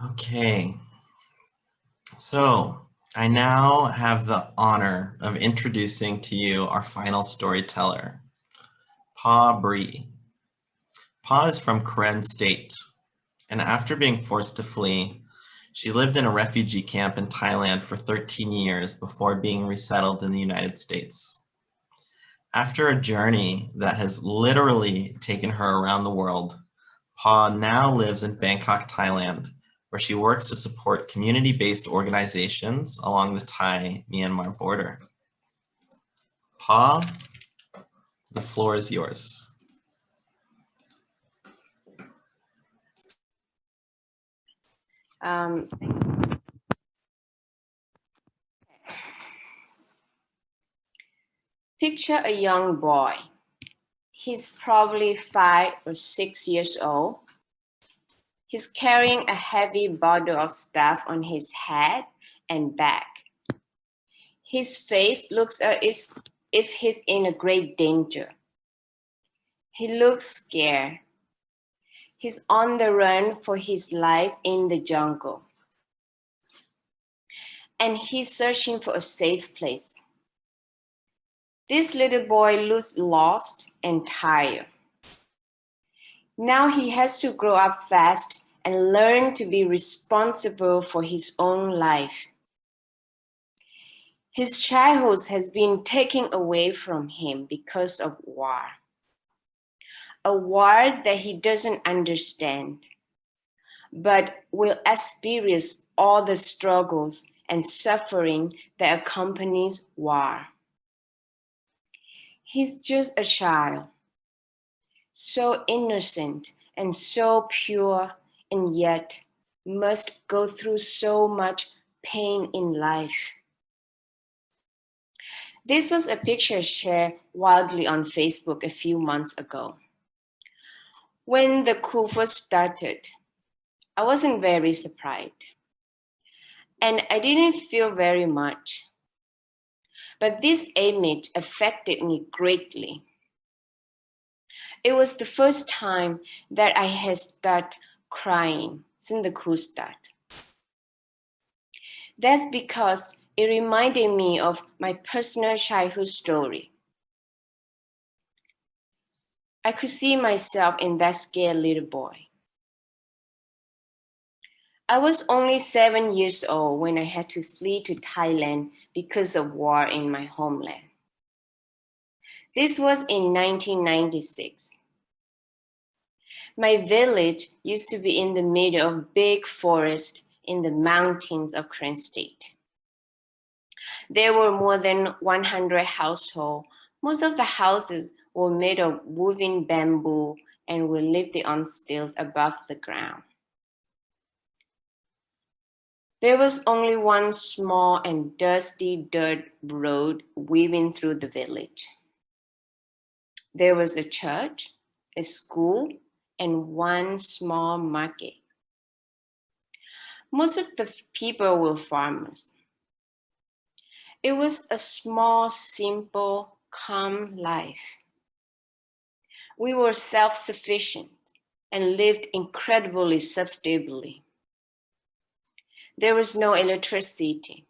Okay, so I now have the honor of introducing to you our final storyteller, Bree. Is from Karen State, and after being forced to flee, she lived in a refugee camp in Thailand for 13 years before being resettled in the United States. After a journey that has literally taken her around the world, now lives in Bangkok, Thailand, where she works to support community-based organizations along the Thai-Myanmar border. The floor is yours. Picture a young boy. He's probably 5 or 6 years old. He's carrying a heavy bundle of stuff on his head and back. His face looks as if he's in a great danger. He looks scared. He's on the run for his life in the jungle. And he's searching for a safe place. This little boy looks lost and tired. Now he has to grow up fast and learn to be responsible for his own life. His childhood has been taken away from him because of war. A war that he doesn't understand, but will experience all the struggles and suffering that accompanies war. He's just a child, so innocent and so pure, and yet must go through so much pain in life. This was a picture shared widely on Facebook a few months ago. When the coup first started, I wasn't very surprised, and I didn't feel very much. But this image affected me greatly. It was the first time that I had started crying since the coup started. That's because it reminded me of my personal childhood story. I could see myself in that scared little boy. I was only 7 years old when I had to flee to Thailand because of war in my homeland. This was in 1996. My village used to be in the middle of big forest in the mountains of Karen State. There were more than 100 households. Most of the houses were made of woven bamboo and were lifted on stilts above the ground. There was only one small and dusty dirt road weaving through the village. There was a church, a school, and one small market. Most of the people were farmers. It was a small, simple, calm life. We were self-sufficient and lived incredibly sustainably. There was no electricity.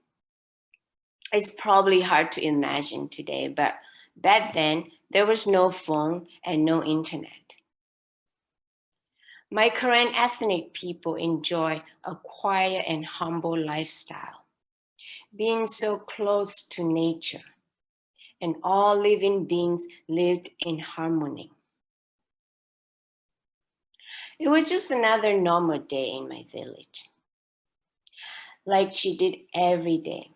It's probably hard to imagine today, but back then, there was no phone and no internet. My Karen ethnic people enjoy a quiet and humble lifestyle, being so close to nature, and all living beings lived in harmony. It was just another normal day in my village, like she did every day.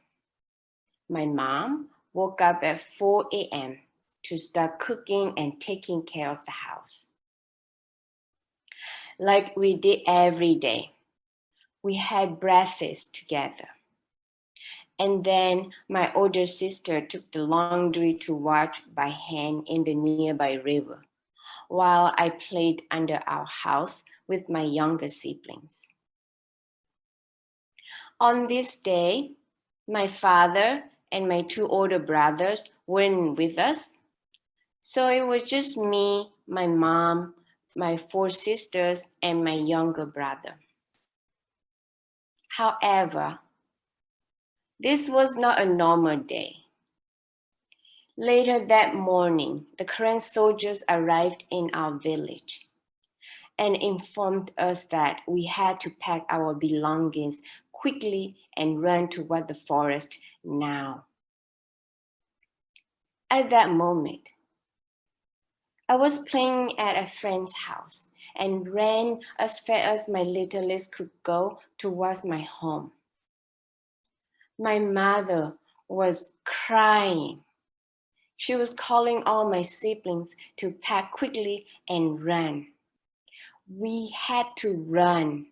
My mom woke up at 4 a.m. to start cooking and taking care of the house. Like we did every day, we had breakfast together. And then my older sister took the laundry to wash by hand in the nearby river, while I played under our house with my younger siblings. On this day, my father and my 2 older brothers weren't with us, so it was just me, my mom, my 4 sisters, and my younger brother. However, this was not a normal day. Later that morning, the Korean soldiers arrived in our village and informed us that we had to pack our belongings quickly and run toward the forest now. At that moment, I was playing at a friend's house and ran as fast as my little legs could go towards my home. My mother was crying. She was calling all my siblings to pack quickly and run. We had to run.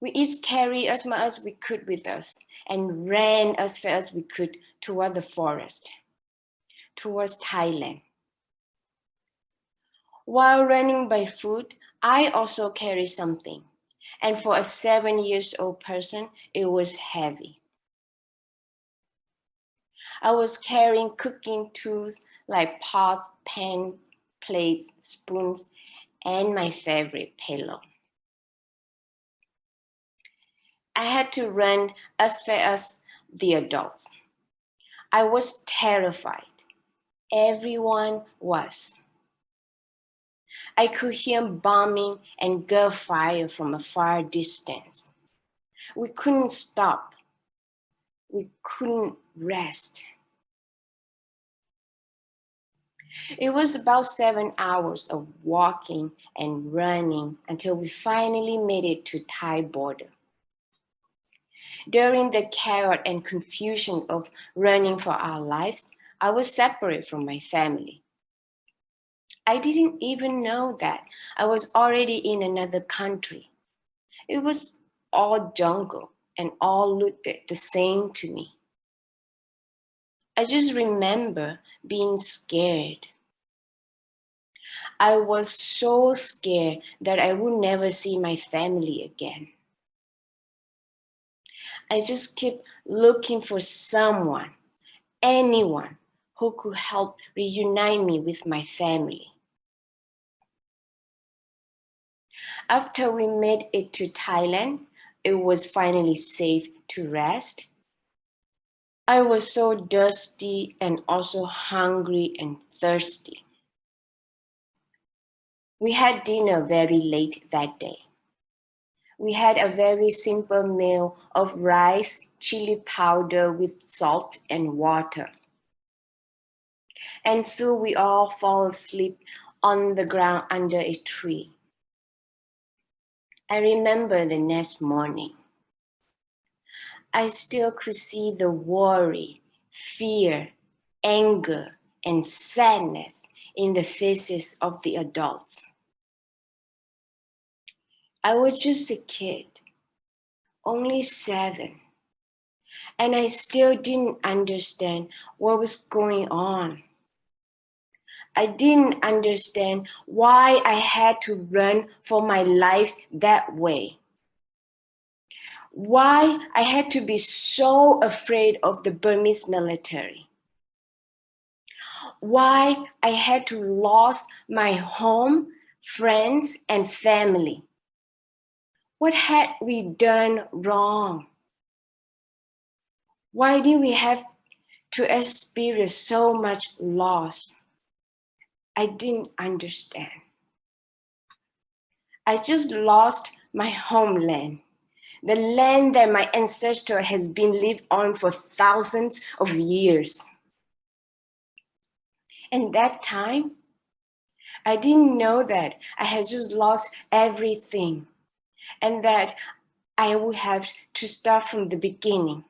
We each carried as much as we could with us and ran as fast as we could toward the forest, towards Thailand. While running by foot, I also carried something. And for a 7-year-old person, it was heavy. I was carrying cooking tools like pots, pans, plates, spoons, and my favorite pillow. I had to run as fast as the adults. I was terrified. Everyone was. I could hear bombing and gunfire from a far distance. We couldn't stop. We couldn't rest. It was about 7 hours of walking and running until we finally made it to Thai border. During the chaos and confusion of running for our lives, I was separate from my family. I didn't even know that I was already in another country. It was all jungle and all looked the same to me. I just remember being scared. I was so scared that I would never see my family again. I just kept looking for someone, anyone who could help reunite me with my family. After we made it to Thailand, it was finally safe to rest. I was so dusty and also hungry and thirsty. We had dinner very late that day. We had a very simple meal of rice, chili powder with salt and water. And so we all fall asleep on the ground under a tree. I remember the next morning. I still could see the worry, fear, anger, and sadness in the faces of the adults. I was just a kid, only 7, and I still didn't understand what was going on. I didn't understand why I had to run for my life that way. Why I had to be so afraid of the Burmese military. Why I had to lose my home, friends, and family. What had we done wrong? Why did we have to experience so much loss? I didn't understand. I just lost my homeland, the land that my ancestor has been lived on for thousands of years. And that time, I didn't know that I had just lost everything and that I would have to start from the beginning.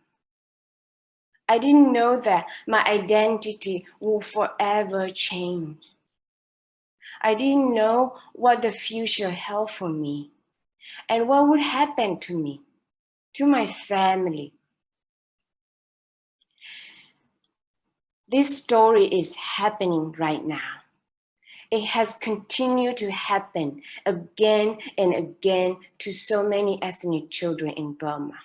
I didn't know that my identity would forever change. I didn't know what the future held for me and what would happen to me, to my family. This story is happening right now. It has continued to happen again and again to so many ethnic children in Burma.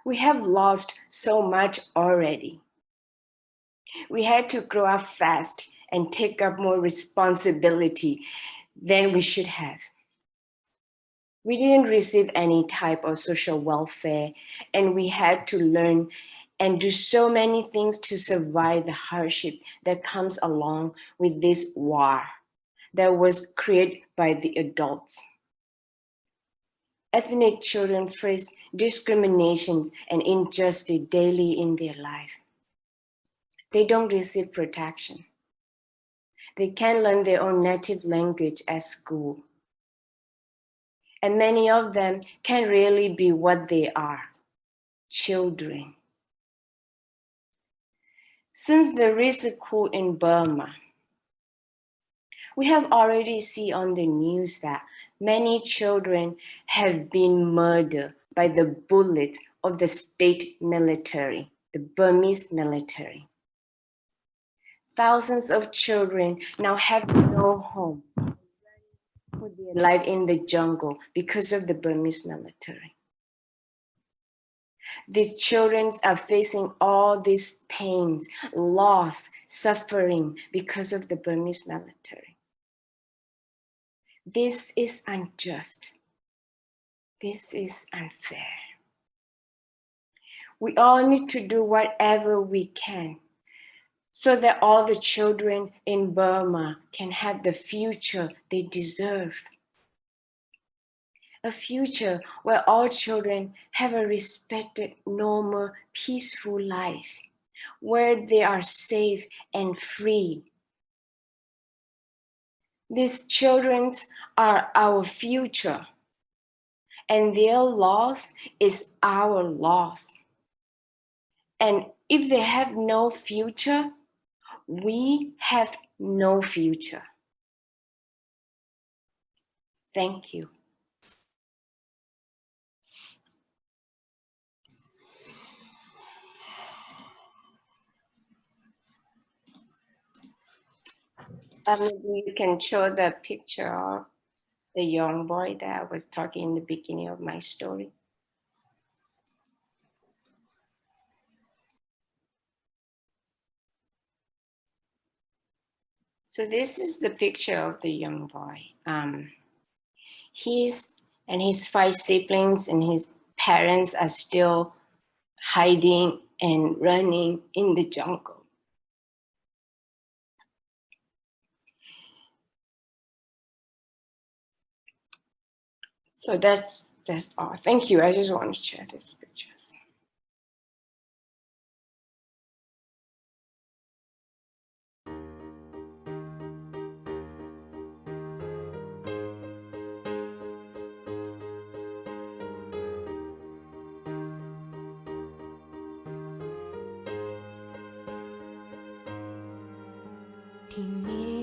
We have lost so much already. We had to grow up fast and take up more responsibility than we should have. We didn't receive any type of social welfare, and we had to learn and do so many things to survive the hardship that comes along with this war that was created by the adults. Ethnic children face discrimination and injustice daily in their life. They don't receive protection. They can't learn their own native language at school. And many of them can't really be what they are, children. Since the recent coup in Burma, we have already seen on the news that many children have been murdered by the bullets of the state military, the Burmese military. Thousands of children now have no home for their life in the jungle because of the Burmese military. These children are facing all these pains, loss, suffering because of the Burmese military. This is unjust. This is unfair. We all need to do whatever we can so that all the children in Burma can have the future they deserve. A future where all children have a respected, normal, peaceful life, where they are safe and free. These children are our future, and their loss is our loss. And if they have no future, we have no future. Thank you. Maybe you can show the picture of the young boy that I was talking in the beginning of my story. So this is the picture of the young boy. He's and his 5 siblings and his parents are still hiding and running in the jungle. So that's all. Thank you. I just want to share these pictures. Thì